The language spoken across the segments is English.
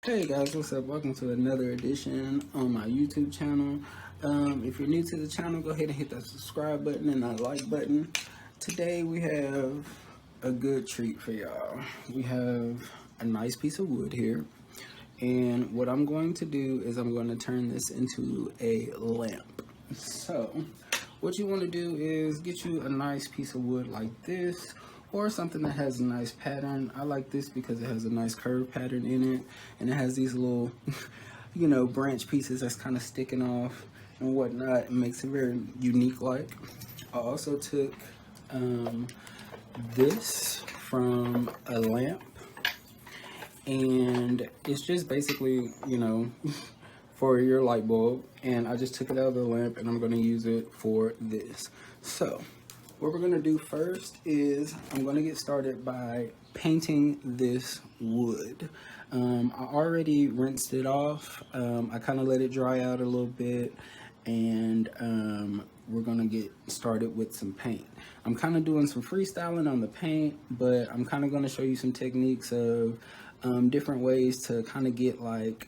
Hey guys, what's up? Welcome to another edition on my YouTube channel. If you're new to the channel, go ahead and hit that subscribe button and that like button. Today we have a good treat for y'all. We have a nice piece of wood here. And what I'm going to do is I'm going to turn this into a lamp. So what you want to do is get you a nice piece of wood like this, or something that has a nice pattern. I like this because it has a nice curved pattern in it, and it has these little branch pieces that's kind of sticking off and whatnot. It makes it very unique like. I also took this from a lamp, and it's just basically for your light bulb, and I just took it out of the lamp and I'm going to use it for this. So what we're going to do first is I'm going to get started by painting this wood. I already rinsed it off. I kind of let it dry out a little bit, and we're going to get started with some paint. I'm kind of doing some freestyling on the paint, but I'm kind of going to show you some techniques of different ways to kind of get like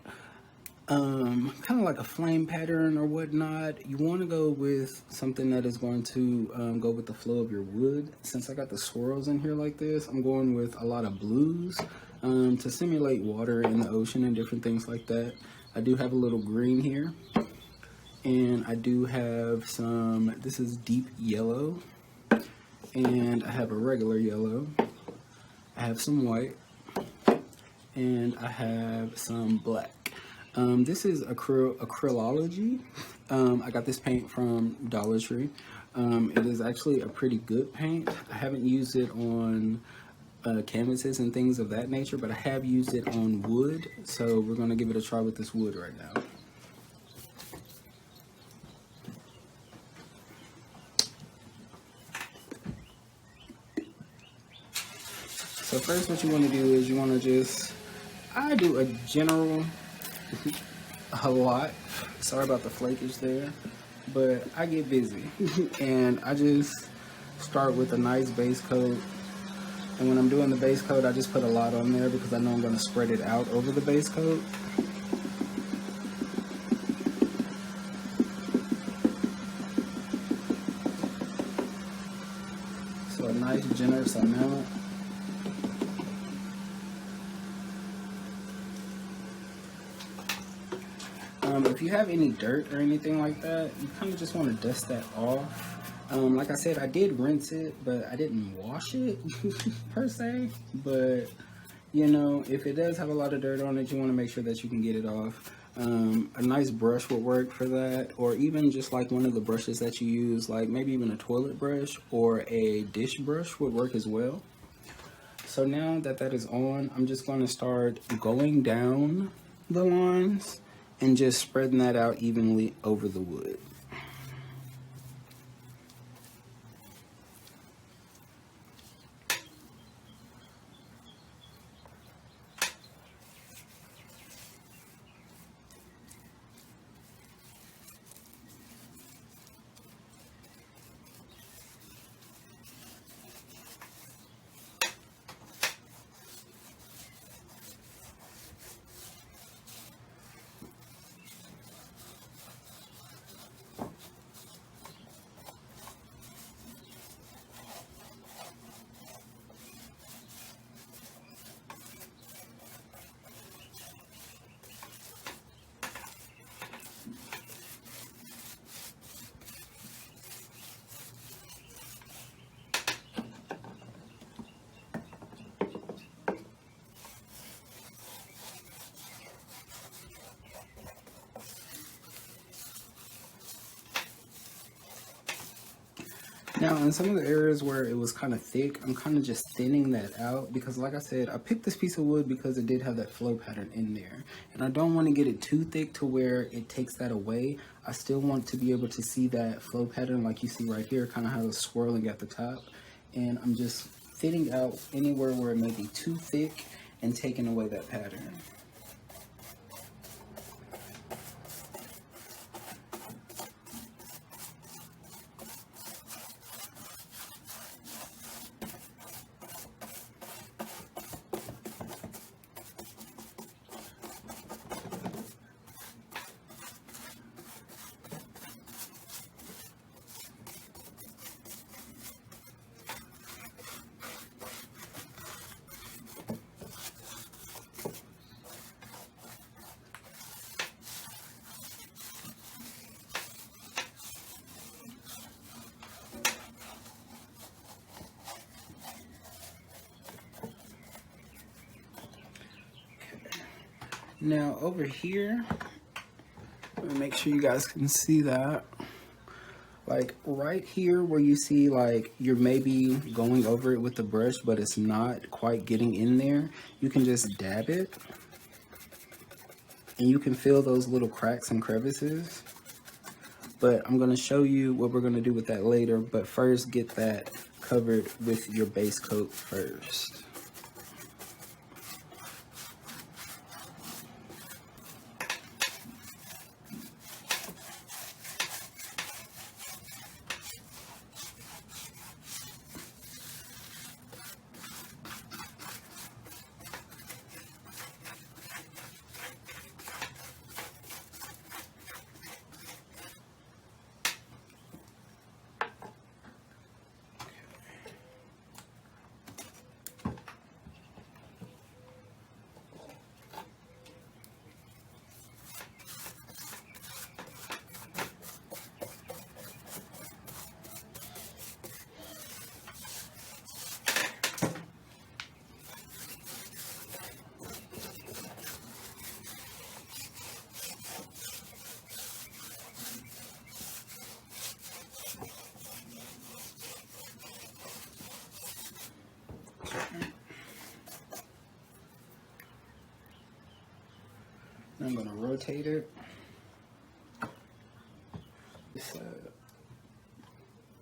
kind of like a flame pattern or whatnot. You want to go with something that is going to go with the flow of your wood. Since I got the swirls in here like this, I'm going with a lot of blues to simulate water in the ocean and different things like that. I do have a little green here, and I do have some, this is deep yellow, and I have a regular yellow. I have some white, and I have some black. This is Acrylology. I got this paint from Dollar Tree. It is actually a pretty good paint. I haven't used it on canvases and things of that nature, but I have used it on wood. So we're going to give it a try with this wood right now. So first what you want to do is you want to just, I do a general a lot. Sorry about the flakage there, but I get busy and I just start with a nice base coat. And when I'm doing the base coat, I just put a lot on there because I know I'm going to spread it out over the base coat. So a nice generous amount. If you have any dirt or anything like that, you kind of just want to dust that off. Like I said, I did rinse it, but I didn't wash it per se. But if it does have a lot of dirt on it, you want to make sure that you can get it off. A nice brush would work for that, or even just like one of the brushes that you use, like maybe even a toilet brush or a dish brush would work as well. So now that that is on, I'm just going to start going down the lines and just spreading that out evenly over the wood. Now, in some of the areas where it was kind of thick, I'm kind of just thinning that out because, like I said, I picked this piece of wood because it did have that flow pattern in there. And I don't want to get it too thick to where it takes that away. I still want to be able to see that flow pattern like you see right here, kind of how it's swirling at the top. And I'm just thinning out anywhere where it may be too thick and taking away that pattern. Now over here, let me make sure you guys can see that. Like right here where you see like you're maybe going over it with the brush, but it's not quite getting in there, you can just dab it. And you can feel those little cracks and crevices. But I'm gonna show you what we're gonna do with that later, but first get that covered with your base coat first. I'm gonna rotate it.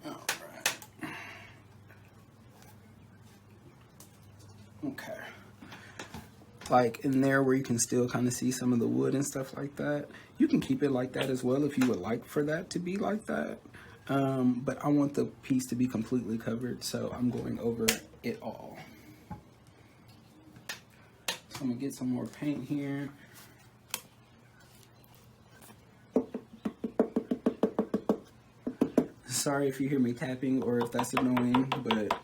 All right. Okay. Like in there where you can still kind of see some of the wood and stuff like that. You can keep it like that as well if you would like for that to be like that. But I want the piece to be completely covered, so I'm going over it all. So I'm gonna get some more paint here. Sorry if you hear me tapping or if that's annoying, but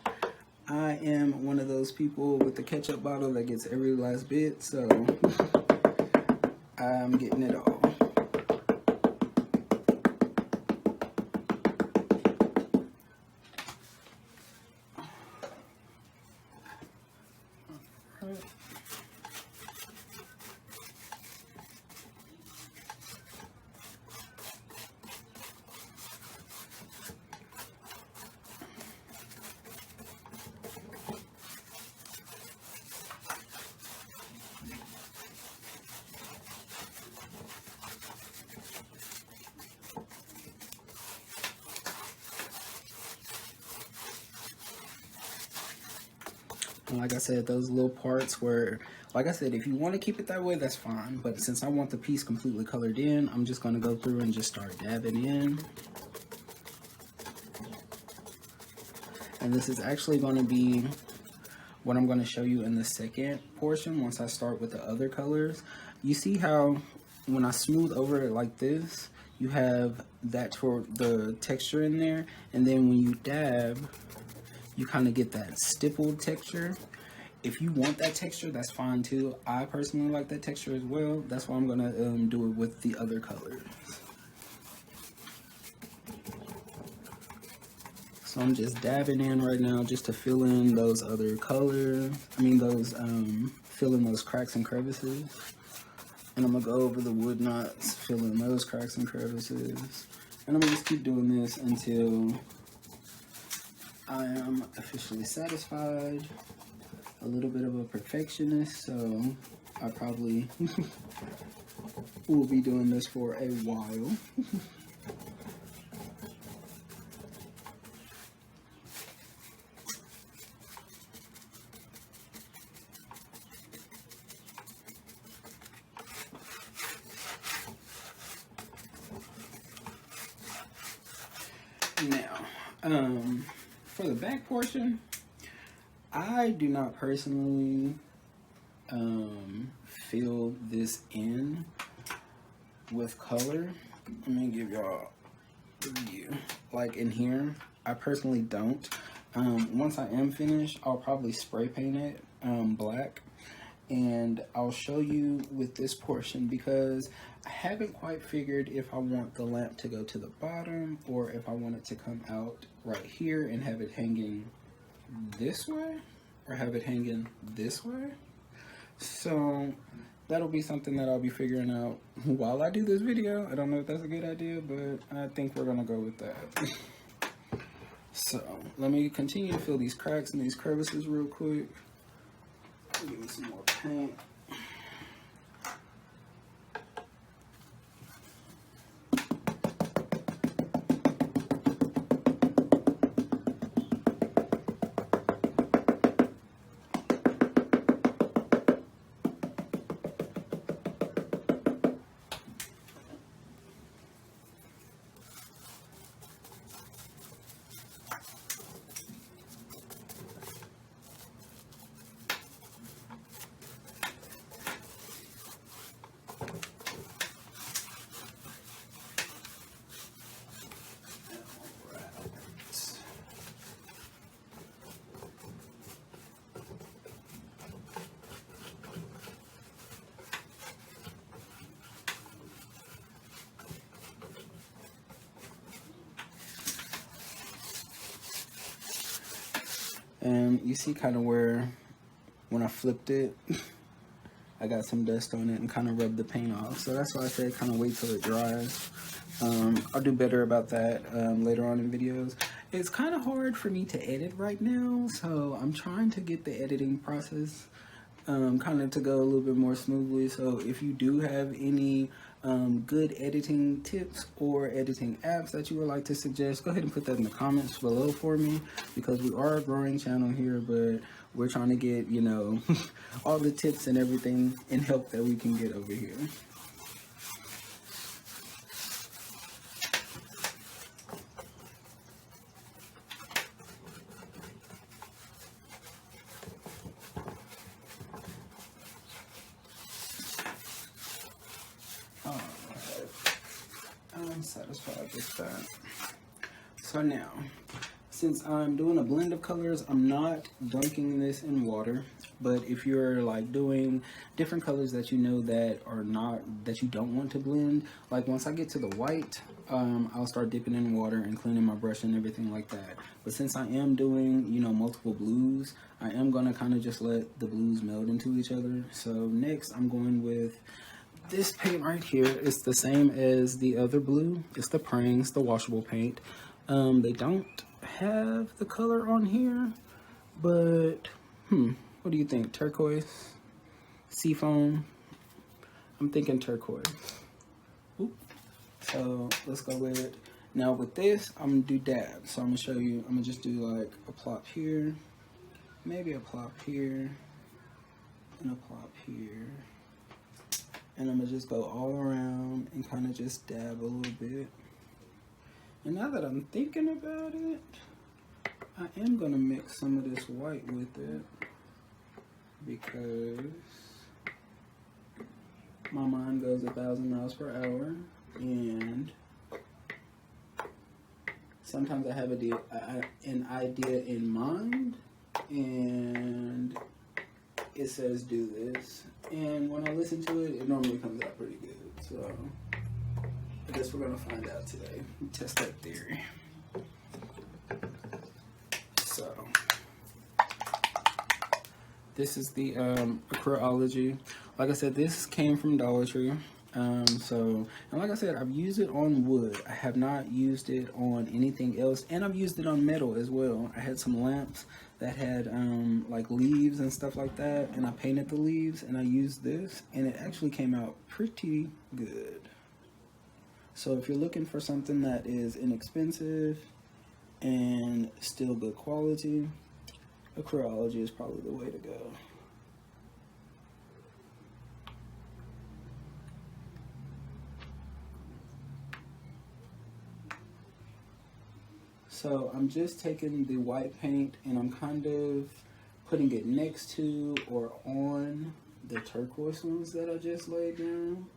I am one of those people with the ketchup bottle that gets every last bit, so I'm getting it all. And like I said, those little parts where, like I said, if you want to keep it that way, that's fine. But since I want the piece completely colored in, I'm just going to go through and just start dabbing in. And this is actually going to be what I'm going to show you in the second portion once I start with the other colors. You see how when I smooth over it like this, you have that for the texture in there. And then when you dab, you kind of get that stippled texture. If you want that texture, that's fine too. I personally like that texture as well. That's why I'm gonna do it with the other colors. So I'm just dabbing in right now just to fill in those other colors. Fill in those cracks and crevices. And I'm gonna go over the wood knots, fill in those cracks and crevices. And I'm gonna just keep doing this until I am officially satisfied. A little bit of a perfectionist, so I probably will be doing this for a while. Now, for the back portion, I do not personally fill this in with color. Let me give y'all a view. Like in here, I personally don't. Once I am finished, I'll probably spray paint it black. And I'll show you with this portion because I haven't quite figured if I want the lamp to go to the bottom or if I want it to come out right here and have it hanging this way or have it hanging this way. So that'll be something that I'll be figuring out while I do this video. I don't know if that's a good idea, but I think we're gonna go with that. So let me continue to fill these cracks and these crevices real quick. Give me some more paint. And you see kind of where when I flipped it, I got some dust on it and kind of rubbed the paint off. So that's why I say kind of wait till it dries. I'll do better about that later on in videos. It's kind of hard for me to edit right now, so I'm trying to get the editing process kind of to go a little bit more smoothly. So if you do have any good editing tips or editing apps that you would like to suggest, go ahead and put that in the comments below for me, because we are a growing channel here, but we're trying to get, you know, all the tips and everything and help that we can get over here. I'm satisfied with that. So now, since I'm doing a blend of colors, I'm not dunking this in water. But if you're like doing different colors that you know that are not, that you don't want to blend, like once I get to the white, I'll start dipping in water and cleaning my brush and everything like that. But since I am doing, you know, multiple blues, I am gonna kind of just let the blues meld into each other. So next I'm going with this paint right here. It's the same as the other blue. It's the Prangs, the washable paint. They don't have the color on here, but what do you think? Turquoise? Seafoam? I'm thinking turquoise. Oop. So let's go with it. Now with this, I'm gonna do dabs. So I'm gonna show you, I'm gonna just do like a plop here, maybe a plop here, and a plop here. And I'm gonna just go all around and kind of just dab a little bit. And now that I'm thinking about it, I am gonna mix some of this white with it, because my mind goes 1,000 miles per hour, and sometimes I have an idea in mind, and it says do this, and when I listen to it, it normally comes out pretty good. So I guess we're gonna find out today. Test that theory. So this is the Acrylic. Like I said, this came from Dollar Tree. And like I said, I've used it on wood. I have not used it on anything else, and I've used it on metal as well. I had some lamps that had like leaves and stuff like that, and I painted the leaves, and I used this, and it actually came out pretty good. So if you're looking for something that is inexpensive and still good quality, Acrylic is probably the way to go. So I'm just taking the white paint and I'm kind of putting it next to or on the turquoise ones that I just laid down.